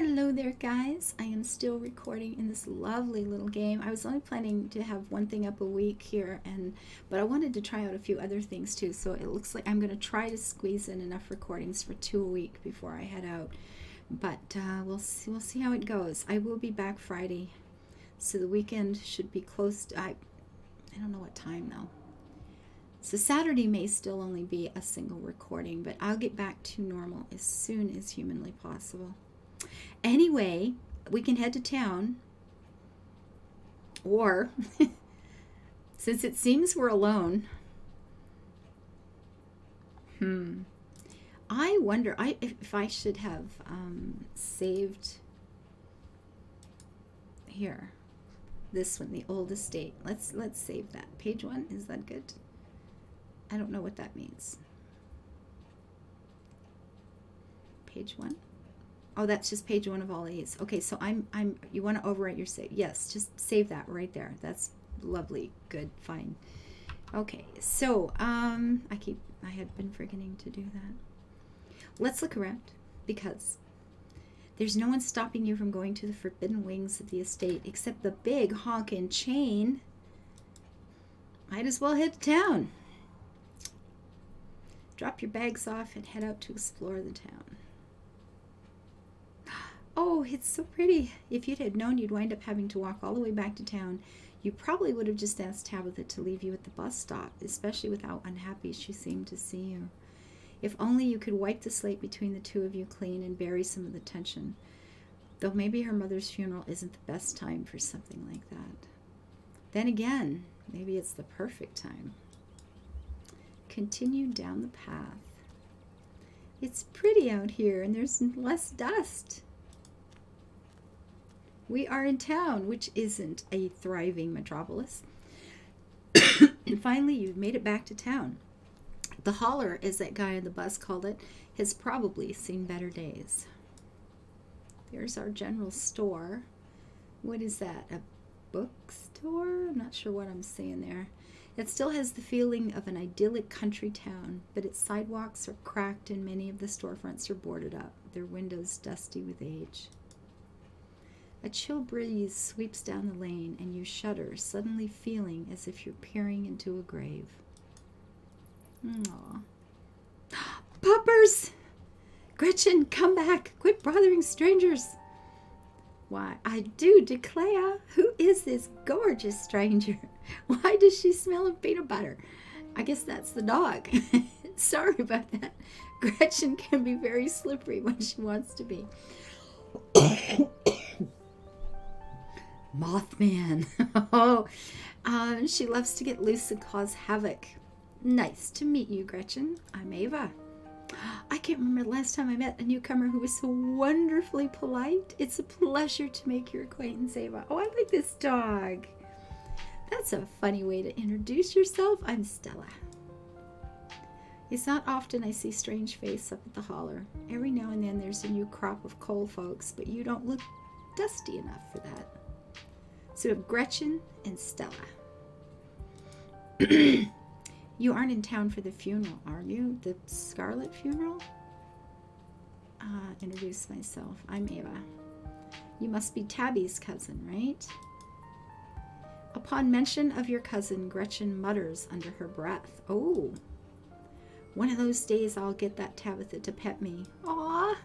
Hello there, guys. I am still recording in this lovely little game. I was only planning to have one thing up a week here, but I wanted to try out a few other things too. So it looks like I'm going to try to squeeze in enough recordings for 2 a week before I head out. But we'll see how it goes. I will be back Friday, so the weekend should be close to, I don't know what time though. So Saturday may still only be a single recording, but I'll get back to normal as soon as humanly possible. Anyway, we can head to town, or since it seems we're alone, I wonder if I should have saved here this one, the old estate. Let's save that. Page 1, is that good? I don't know what that means. Page 1. Oh, that's just page 1 of all these. Okay, so you want to overwrite your save. Yes, just save that right there. That's lovely. Good, fine. Okay, so I had been forgetting to do that. Let's look around, because there's no one stopping you from going to the forbidden wings of the estate except the big honkin' chain. Might as well head to town. Drop your bags off and head out to explore the town. Oh, it's so pretty. If you'd had known you'd wind up having to walk all the way back to town, you probably would have just asked Tabitha to leave you at the bus stop, especially with how unhappy she seemed to see you. If only you could wipe the slate between the two of you clean and bury some of the tension. Though maybe her mother's funeral isn't the best time for something like that. Then again, maybe it's the perfect time. Continue down the path. It's pretty out here and there's less dust. We are in town, which isn't a thriving metropolis. And finally, you've made it back to town. The holler, as that guy on the bus called it, has probably seen better days. There's our general store. What is that? A bookstore? I'm not sure what I'm saying there. It still has the feeling of an idyllic country town, but its sidewalks are cracked and many of the storefronts are boarded up, their windows dusty with age. A chill breeze sweeps down the lane and you shudder, suddenly feeling as if you're peering into a grave. Aww. Puppers! Gretchen, come back! Quit bothering strangers! Why, I do declare, who is this gorgeous stranger? Why does she smell of peanut butter? I guess that's the dog. Sorry about that. Gretchen can be very slippery when she wants to be. Mothman. She loves to get loose and cause havoc. Nice to meet you, Gretchen. I'm Ava. I can't remember the last time I met a newcomer who was so wonderfully polite. It's a pleasure to make your acquaintance, Ava. Oh, I like this dog. That's a funny way to introduce yourself. I'm Stella. It's not often I see strange face up at the holler. Every now and then there's a new crop of coal folks, but you don't look dusty enough for that. So we have Gretchen and Stella. You aren't in town for the funeral, are you? The Scarlet funeral? Introduce myself. I'm Ava. You must be Tabby's cousin, right? Upon mention of your cousin, Gretchen mutters under her breath. Oh, one of those days I'll get that Tabitha to pet me. Aw.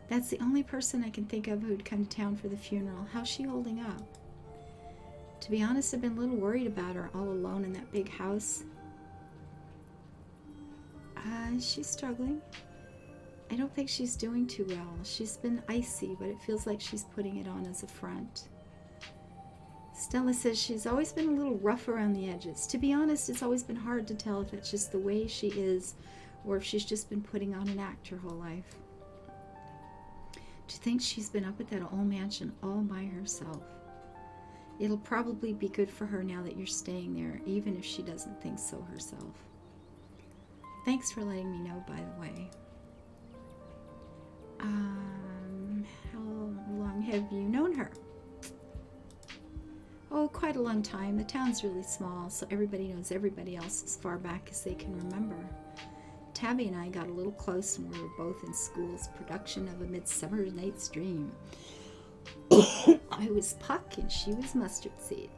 That's the only person I can think of who'd come to town for the funeral. How's she holding up? To be honest, I've been a little worried about her all alone in that big house. She's struggling. I don't think she's doing too well. She's been icy, but it feels like she's putting it on as a front. Stella says she's always been a little rough around the edges. To be honest, it's always been hard to tell if it's just the way she is or if she's just been putting on an act her whole life. To think she's been up at that old mansion all by herself. It'll probably be good for her now that you're staying there, even if she doesn't think so herself. Thanks for letting me know, by the way. How long have you known her? Oh, quite a long time. The town's really small, so everybody knows everybody else as far back as they can remember. Tabby and I got a little close when we were both in school's production of A Midsummer Night's Dream. I was Puck and she was Mustard Seed.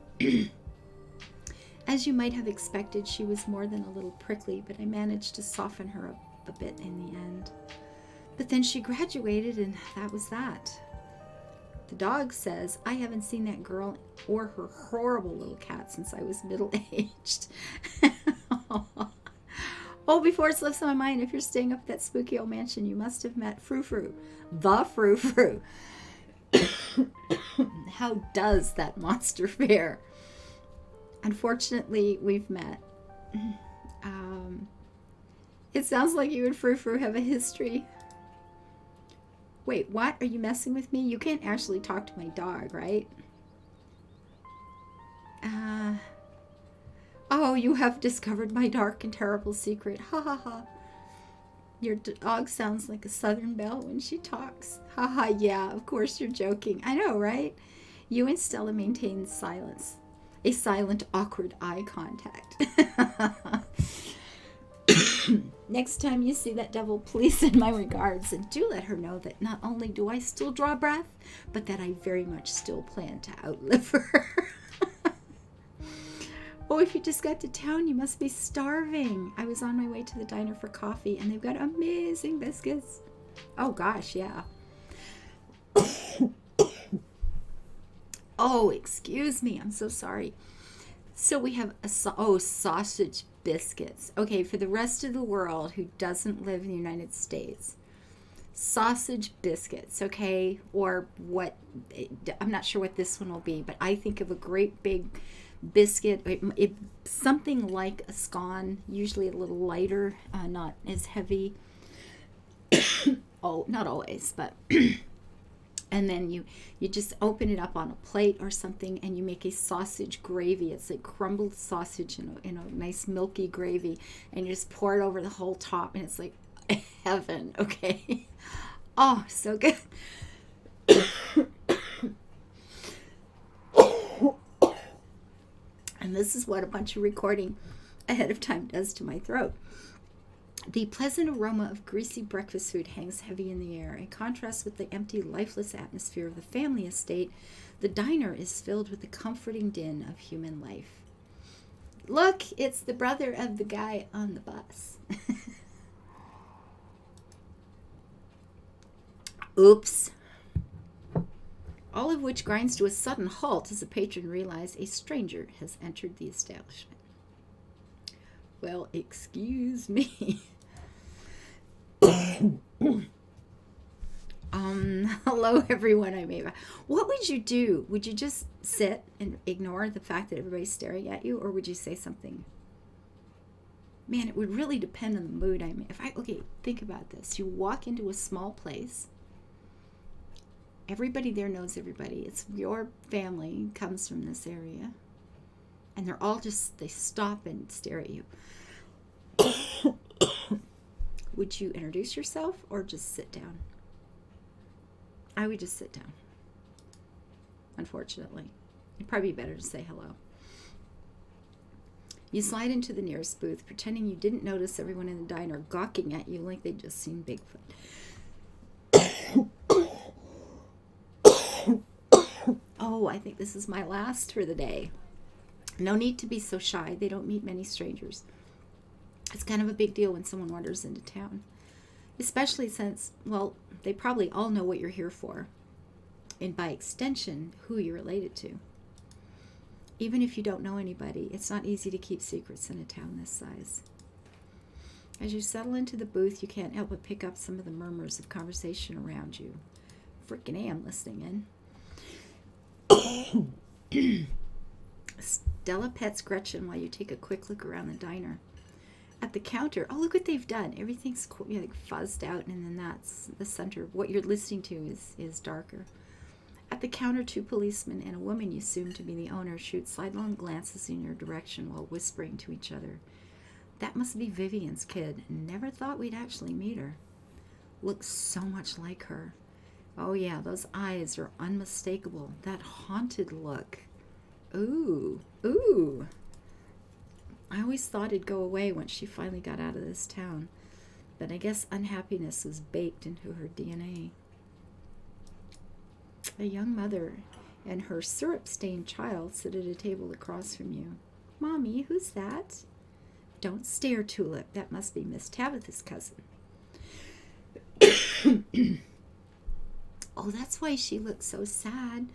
As you might have expected, she was more than a little prickly, but I managed to soften her up a bit in the end. But then she graduated, and that was that. The dog says, I haven't seen that girl or her horrible little cat since I was middle-aged. Oh, before it slips my mind, if you're staying up at that spooky old mansion, you must have met Frou-Frou. The Frou-Frou. How does that monster fare? Unfortunately, we've met. It sounds like you and Frou-Frou have a history. Wait, what? Are you messing with me? You can't actually talk to my dog, right? Oh, you have discovered my dark and terrible secret. Ha ha ha. Your dog sounds like a Southern belle when she talks. Ha ha, yeah, of course you're joking. I know, right? You and Stella maintain silence. A silent, awkward eye contact. Next time you see that devil, please send my regards and do let her know that not only do I still draw breath, but that I very much still plan to outlive her. Oh, if you just got to town, you must be starving. I was on my way to the diner for coffee, and they've got amazing biscuits. Oh, gosh, yeah. Oh, excuse me. I'm so sorry. So we have sausage biscuits. Okay, for the rest of the world who doesn't live in the United States, sausage biscuits, okay? Or what, I'm not sure what this one will be, but I think of a great big biscuit, something like a scone, usually a little lighter, not as heavy. Oh, not always, but and then you just open it up on a plate or something, and you make a sausage gravy. It's like crumbled sausage in a nice milky gravy, and you just pour it over the whole top, and it's like heaven. Okay. Oh, so good. And this is what a bunch of recording ahead of time does to my throat. The pleasant aroma of greasy breakfast food hangs heavy in the air. In contrast with the empty, lifeless atmosphere of the family estate, the diner is filled with the comforting din of human life. Look, it's the brother of the guy on the bus. Oops. All of which grinds to a sudden halt as the patron realizes a stranger has entered the establishment. Well, excuse me. Hello everyone. What would you do? Would you just sit and ignore the fact that everybody's staring at you, or would you say something? Man, it would really depend on the mood I'm in. Okay, think about this. You walk into a small place. Everybody there knows everybody. It's your family comes from this area. And they're all they stop and stare at you. Would you introduce yourself or just sit down? I would just sit down. Unfortunately. It'd probably be better to say hello. You slide into the nearest booth, pretending you didn't notice everyone in the diner gawking at you like they'd just seen Bigfoot. Oh, I think this is my last for the day. No need to be so shy. They don't meet many strangers. It's kind of a big deal when someone wanders into town. Especially since, well, they probably all know what you're here for. And by extension, who you're related to. Even if you don't know anybody, it's not easy to keep secrets in a town this size. As you settle into the booth, you can't help but pick up some of the murmurs of conversation around you. Freaking A, I'm listening in. Stella pets Gretchen while you take a quick look around the diner. At the counter, oh, look what they've done. Everything's like fuzzed out, and then that's the center. What you're listening to is darker. At the counter, 2 policemen and a woman you assume to be the owner shoot sidelong glances in your direction while whispering to each other. That must be Vivian's kid. Never thought we'd actually meet her. Looks so much like her. Oh yeah, those eyes are unmistakable. That haunted look. Ooh, ooh. I always thought it'd go away once she finally got out of this town. But I guess unhappiness was baked into her DNA. A young mother and her syrup-stained child sit at a table across from you. Mommy, who's that? Don't stare, Tulip. That must be Miss Tabitha's cousin. Oh, that's why she looks so sad.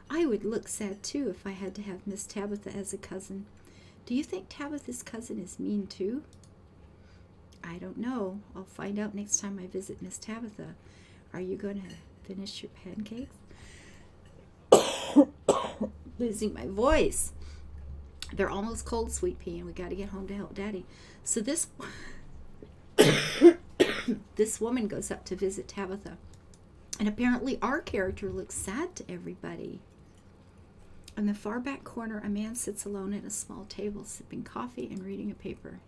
I would look sad too if I had to have Miss Tabitha as a cousin. Do you think Tabitha's cousin is mean too? I don't know. I'll find out next time I visit Miss Tabitha. Are you going to finish your pancakes? Losing my voice. They're almost cold, Sweet Pea, and we got to get home to help Daddy. So this this woman goes up to visit Tabitha. And apparently our character looks sad to everybody. In the far back corner, a man sits alone at a small table, sipping coffee and reading a paper.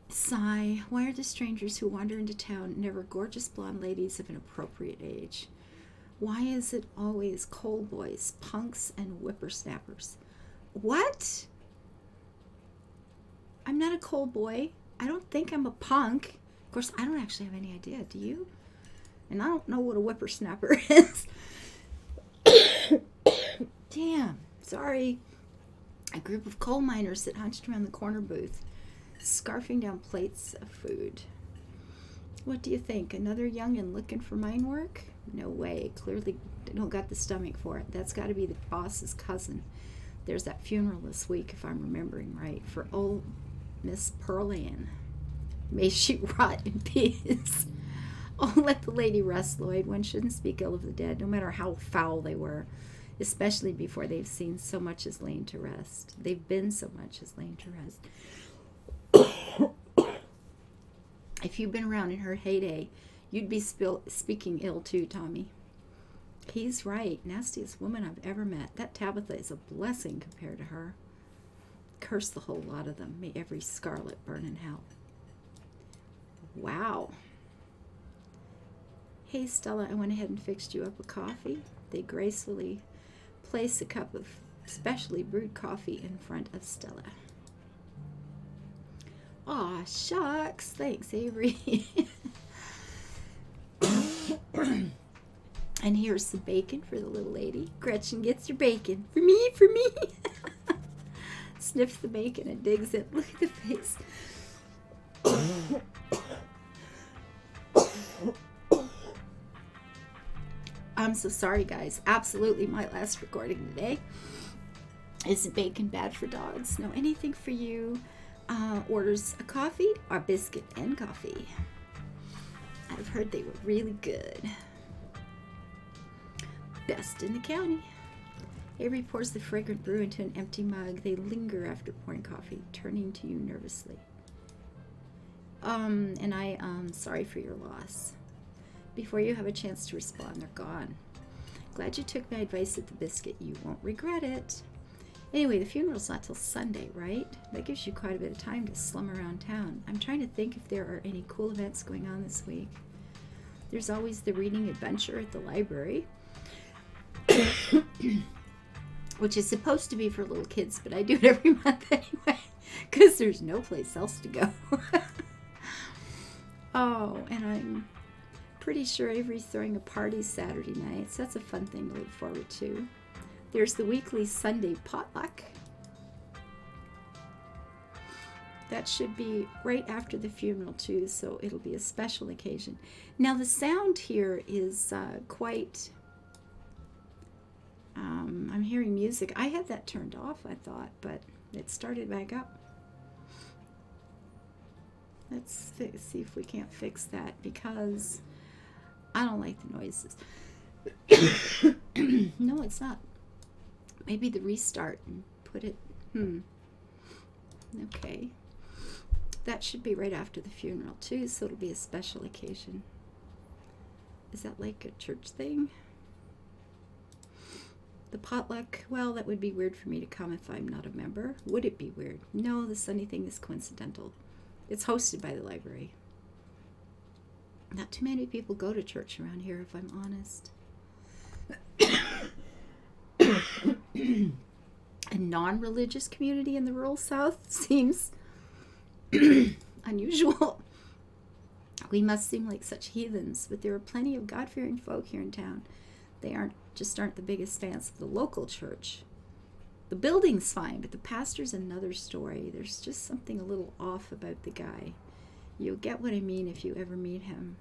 Sigh, why are the strangers who wander into town never gorgeous blonde ladies of an appropriate age? Why is it always coal boys, punks, and whippersnappers? What? I'm not a coal boy. I don't think I'm a punk. Of course, I don't actually have any idea. Do you? And I don't know what a whippersnapper is. Damn. Sorry. A group of coal miners sit hunched around the corner booth, scarfing down plates of food. What do you think? Another youngin' looking for mine work? No way. Clearly they don't got the stomach for it. That's got to be the boss's cousin. There's that funeral this week, if I'm remembering right, for old Miss Pearl Ann. May she rot in peace. Oh, let the lady rest, Lloyd. One shouldn't speak ill of the dead, no matter how foul they were, especially before they've seen so much as lain to rest. They've been so much as lain to rest. If you'd been around in her heyday, you'd be speaking ill too, Tommy. He's right. Nastiest woman I've ever met. That Tabitha is a blessing compared to her. Curse the whole lot of them. May every Scarlet burn in hell. Wow. Hey, Stella, I went ahead and fixed you up a coffee. They gracefully place a cup of specially brewed coffee in front of Stella. Aw, shucks. Thanks, Avery. And here's some bacon for the little lady. Gretchen gets your bacon. For me, for me. Sniffs the bacon and digs it. Look at the face. I'm so sorry, guys. Absolutely my last recording today. Is bacon bad for dogs? No, anything for you. Orders a coffee or biscuit and coffee. I've heard they were really good. Best in the county. Avery pours the fragrant brew into an empty mug. They linger after pouring coffee, turning to you nervously. And I am sorry for your loss. Before you have a chance to respond, they're gone. Glad you took my advice at the biscuit. You won't regret it. Anyway, the funeral's not till Sunday, right? That gives you quite a bit of time to slum around town. I'm trying to think if there are any cool events going on this week. There's always the reading adventure at the library, which is supposed to be for little kids, but I do it every month anyway, because there's no place else to go. Oh, and I'm pretty sure Avery's throwing a party Saturday night, so that's a fun thing to look forward to. There's the weekly Sunday potluck. That should be right after the funeral too, so it'll be a special occasion. Now the sound here is quite... I'm hearing music. I had that turned off, I thought, but it started back up. Let's see if we can't fix that, because I don't like the noises. No, it's not. Maybe the restart and put it... Okay. That should be right after the funeral too, so it'll be a special occasion. Is that like a church thing? The potluck, well, that would be weird for me to come if I'm not a member. Would it be weird? No, the Sunday thing is coincidental. It's hosted by the library. Not too many people go to church around here, if I'm honest. A non-religious community in the rural South seems unusual. We must seem like such heathens, but there are plenty of God-fearing folk here in town. They aren't the biggest fans of the local church. The building's fine, but the pastor's another story. There's just something a little off about the guy. You'll get what I mean if you ever meet him.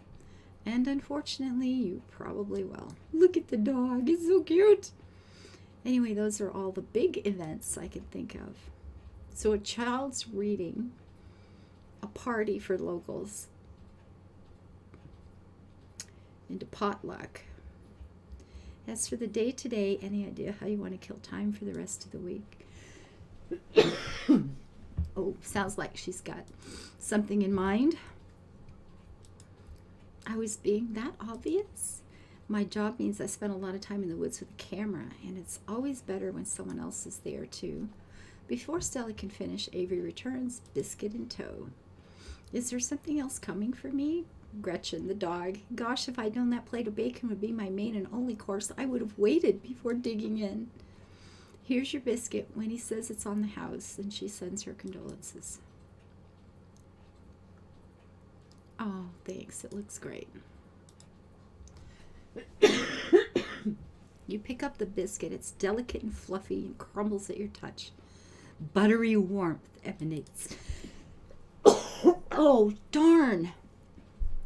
And unfortunately, you probably will. Look at the dog. It's so cute. Anyway, those are all the big events I can think of. So a child's reading, a party for locals, and a potluck. As for the day today, any idea how you want to kill time for the rest of the week? Oh, sounds like she's got something in mind. I was being that obvious? My job means I spend a lot of time in the woods with a camera, and it's always better when someone else is there too. Before Stella can finish, Avery returns, biscuit in tow. Is there something else coming for me? Gretchen, the dog. Gosh, if I'd known that plate of bacon would be my main and only course, I would have waited before digging in. Here's your biscuit. Winnie says it's on the house, and she sends her condolences. Oh, thanks. It looks great. You pick up the biscuit. It's delicate and fluffy and crumbles at your touch. Buttery warmth emanates. Oh, darn!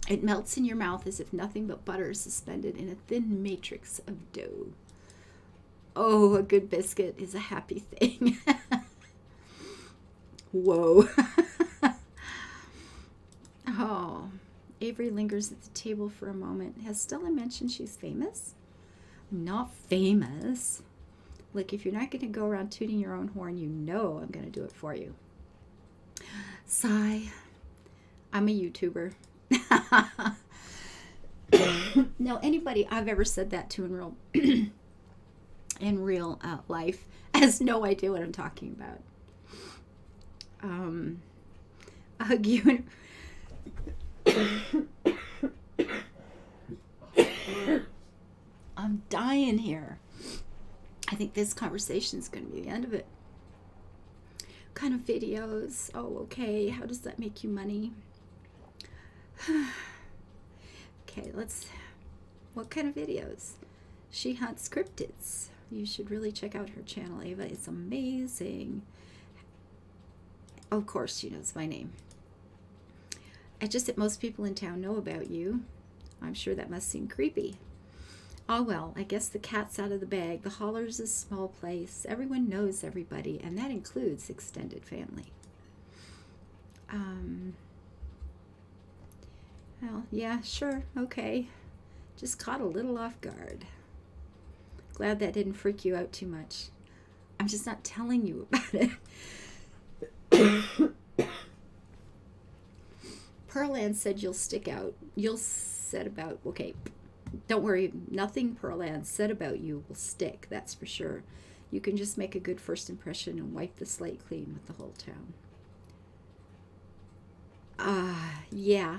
It melts in your mouth as if nothing but butter is suspended in a thin matrix of dough. Oh, a good biscuit is a happy thing. Whoa. Oh, Avery lingers at the table for a moment. Has Stella mentioned she's famous? Not famous. Look, if you're not going to go around tooting your own horn, you know I'm going to do it for you. Sigh. I'm a YouTuber. Now, anybody I've ever said that to in real life has no idea what I'm talking about. Hug you. I'm dying here. I think this conversation is going to be the end of it. What kind of videos? Oh, okay. How does that make you money? Okay, what kind of videos? She hunts cryptids. You should really check out her channel, Ava. It's amazing. Of course, she knows my name. It's just that most people in town know about you. I'm sure that must seem creepy. Oh, well, I guess the cat's out of the bag. The Holler's a small place. Everyone knows everybody, and that includes extended family. Well, yeah, sure, okay. Just caught a little off guard. Glad that didn't freak you out too much. I'm just not telling you about it. Pearl Ann said you'll stick out. You'll set about, okay, don't worry. Nothing Pearl Ann said about you will stick, that's for sure. You can just make a good first impression and wipe the slate clean with the whole town. Yeah.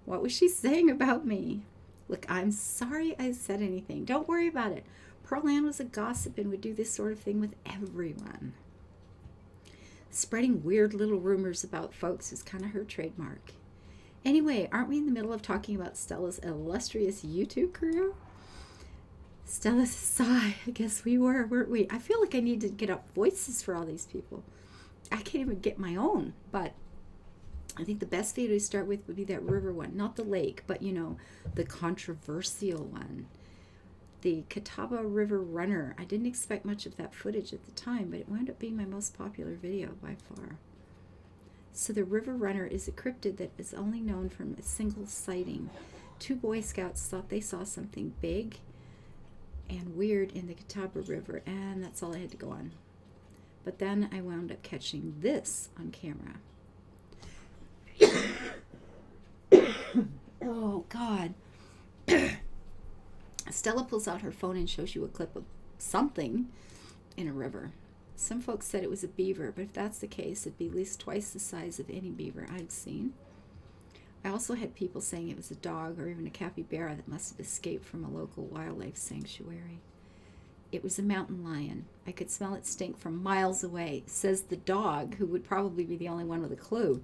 What was she saying about me? Look, I'm sorry I said anything. Don't worry about it. Pearl Ann was a gossip and would do this sort of thing with everyone. Spreading weird little rumors about folks is kind of her trademark. Anyway, aren't we in the middle of talking about Stella's illustrious YouTube career? Stella's sigh. I guess we were, weren't we? I feel like I need to get up voices for all these people. I can't even get my own, but I think the best video to start with would be that river one. Not the lake, but, you know, the controversial one. The Catawba River Runner. I didn't expect much of that footage at the time, but it wound up being my most popular video by far. So the River Runner is a cryptid that is only known from a single sighting. 2 Boy Scouts thought they saw something big and weird in the Catawba River, and that's all I had to go on. But then I wound up catching this on camera. Oh, God. Stella pulls out her phone and shows you a clip of something in a river. Some folks said it was a beaver, but if that's the case, it'd be at least twice the size of any beaver I've seen. I also had people saying it was a dog or even a capybara that must have escaped from a local wildlife sanctuary. It was a mountain lion. I could smell its stink from miles away, says the dog, who would probably be the only one with a clue.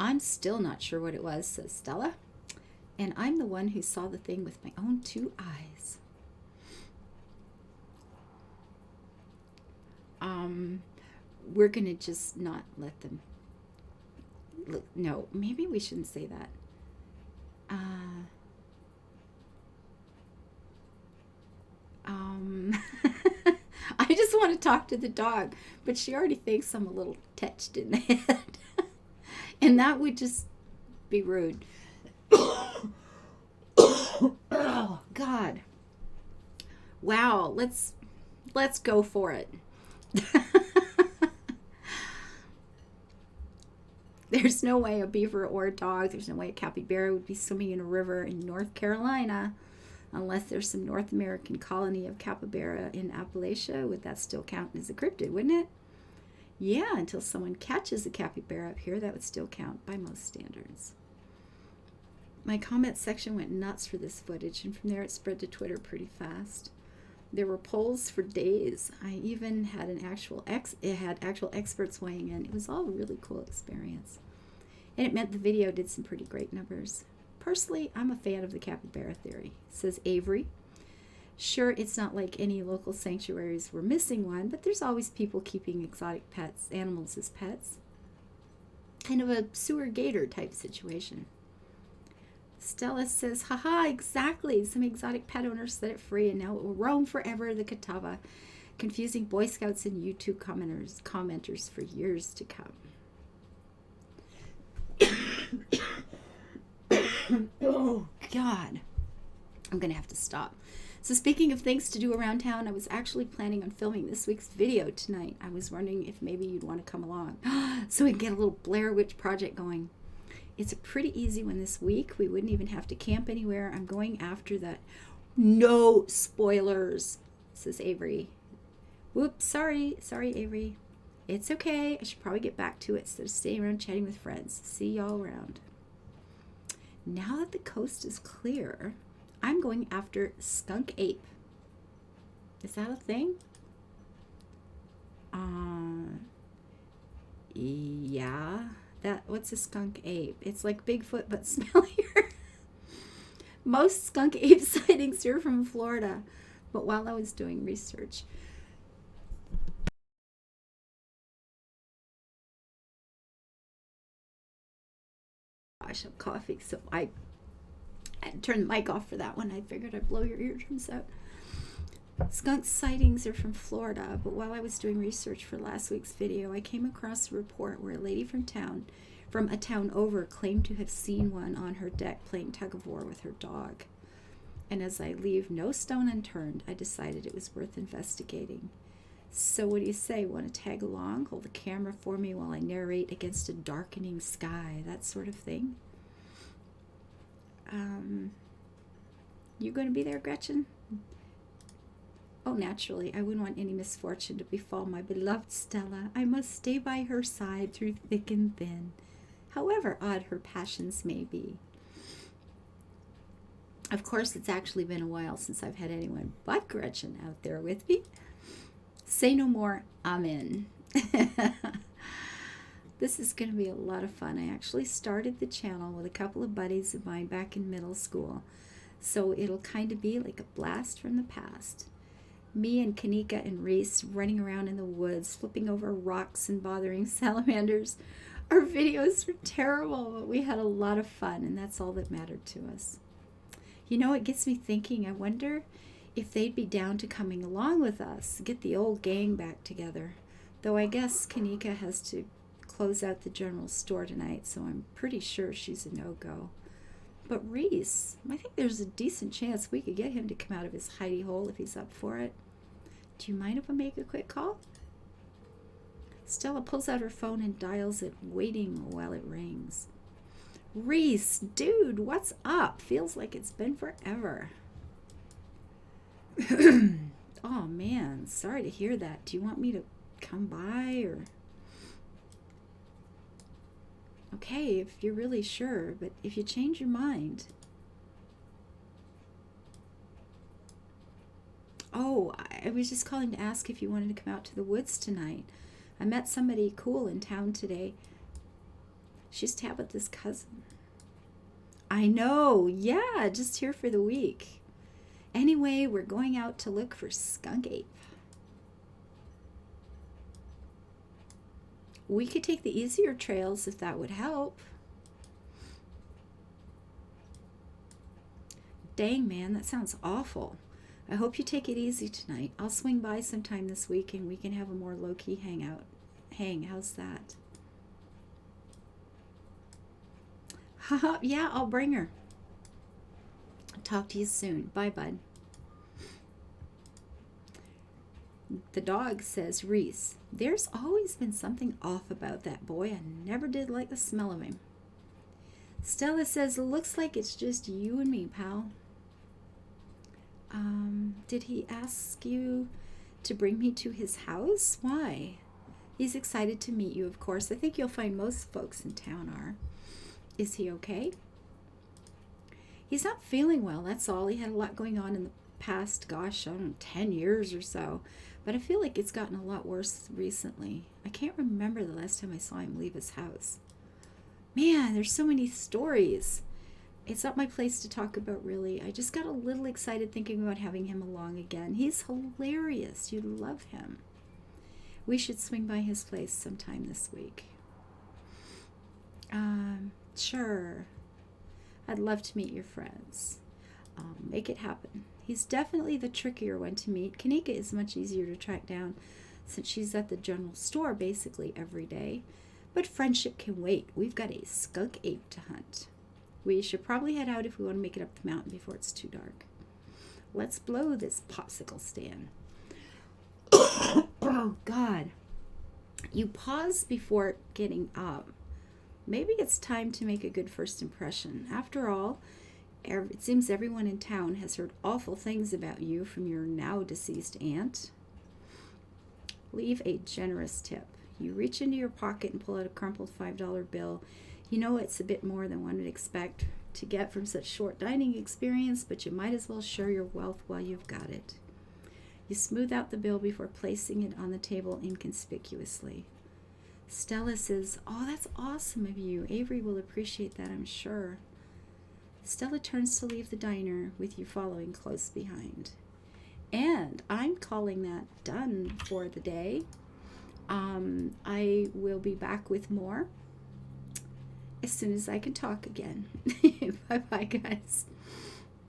I'm still not sure what it was, says Stella. And I'm the one who saw the thing with my own 2 eyes. We're going to just not let them. No, maybe we shouldn't say that. I just want to talk to the dog, but she already thinks I'm a little touched in the head. And that would just be rude. Oh, God. Wow, let's go for it. There's no way a beaver or a dog, there's no way a capybara would be swimming in a river in North Carolina unless there's some North American colony of capybara in Appalachia. Would that still count as a cryptid, wouldn't it? Yeah, until someone catches a capybara up here, that would still count by most standards. My comment section went nuts for this footage, and from there it spread to Twitter pretty fast. There were polls for days. I even had actual experts weighing in. It was all a really cool experience. And it meant the video did some pretty great numbers. Personally, I'm a fan of the capybara theory, says Avery. Sure, it's not like any local sanctuaries were missing one, but there's always people keeping exotic animals as pets. Kind of a sewer gator type situation. Stella says, haha, exactly. Some exotic pet owners set it free, and now it will roam forever, the Catawba, confusing Boy Scouts and YouTube commenters for years to come. Oh, God. I'm going to have to stop. So speaking of things to do around town, I was actually planning on filming this week's video tonight. I was wondering if maybe you'd want to come along so we can get a little Blair Witch project going. It's a pretty easy one this week. We wouldn't even have to camp anywhere. I'm going after that. No spoilers, says Avery. Whoops, sorry, Avery. It's okay. I should probably get back to it instead of staying around chatting with friends. See y'all around. Now that the coast is clear, I'm going after skunk ape. Is that a thing? Yeah. What's a skunk ape? It's like Bigfoot but smellier. Most skunk ape sightings are from Florida, but while I was doing research, gosh, I'm coughing, so I had to turn the mic off for that one. I figured I'd blow your eardrums out. Skunk sightings are from Florida, but while I was doing research for last week's video, I came across a report where a lady from a town over claimed to have seen one on her deck playing tug-of-war with her dog. And as I leave no stone unturned, I decided it was worth investigating. So what do you say? Want to tag along? Hold the camera for me while I narrate against a darkening sky, that sort of thing? You going to be there, Gretchen? Oh, naturally, I wouldn't want any misfortune to befall my beloved Stella. I must stay by her side through thick and thin, however odd her passions may be. Of course, it's actually been a while since I've had anyone but Gretchen out there with me. Say no more, I'm in. This is going to be a lot of fun. I actually started the channel with a couple of buddies of mine back in middle school, so it'll kind of be like a blast from the past. Me and Kanika and Reese running around in the woods, flipping over rocks and bothering salamanders. Our videos were terrible, but we had a lot of fun, and that's all that mattered to us. You know, it gets me thinking, I wonder if they'd be down to coming along with us, get the old gang back together. Though I guess Kanika has to close out the general store tonight, so I'm pretty sure she's a no-go. But Reese, I think there's a decent chance we could get him to come out of his hidey hole if he's up for it. Do you mind if I make a quick call? Stella pulls out her phone and dials it, waiting while it rings. Reese, dude, what's up? Feels like it's been forever. Oh, man, sorry to hear that. Do you want me to come by, or... Okay, if you're really sure, but if you change your mind... Oh, I was just calling to ask if you wanted to come out to the woods tonight. I met somebody cool in town today. She's Tabitha's cousin. I know. Yeah, just here for the week. Anyway, we're going out to look for skunk ape. We could take the easier trails if that would help. Dang, man, that sounds awful. I hope you take it easy tonight. I'll swing by sometime this week and we can have a more low-key hangout. How's that? Haha, yeah, I'll bring her. Talk to you soon. Bye, bud. The dog says, Reese, there's always been something off about that boy. I never did like the smell of him. Stella says, looks like it's just you and me, pal. Did he ask you to bring me to his house? Why? He's excited to meet you, of course. I think you'll find most folks in town are. Is he okay? He's not feeling well, that's all. He had a lot going on in the past, gosh, I don't know, 10 years or so. But I feel like it's gotten a lot worse recently. I can't remember the last time I saw him leave his house. Man, there's so many stories. It's not my place to talk about, really. I just got a little excited thinking about having him along again. He's hilarious. You'd love him. We should swing by his place sometime this week. Sure. I'd love to meet your friends. Make it happen. He's definitely the trickier one to meet. Kanika is much easier to track down since she's at the general store basically every day. But friendship can wait. We've got a skunk ape to hunt. We should probably head out if we want to make it up the mountain before it's too dark. Let's blow this popsicle stand. Oh, God. You pause before getting up. Maybe it's time to make a good first impression. After all, it seems everyone in town has heard awful things about you from your now deceased aunt. Leave a generous tip. You reach into your pocket and pull out a crumpled $5 bill. You know it's a bit more than one would expect to get from such short dining experience, but you might as well share your wealth while you've got it. You smooth out the bill before placing it on the table inconspicuously. Stella says, oh, that's awesome of you. Avery will appreciate that, I'm sure. Stella turns to leave the diner with you following close behind. And I'm calling that done for the day. I will be back with more as soon as I can talk again. Bye-bye, guys.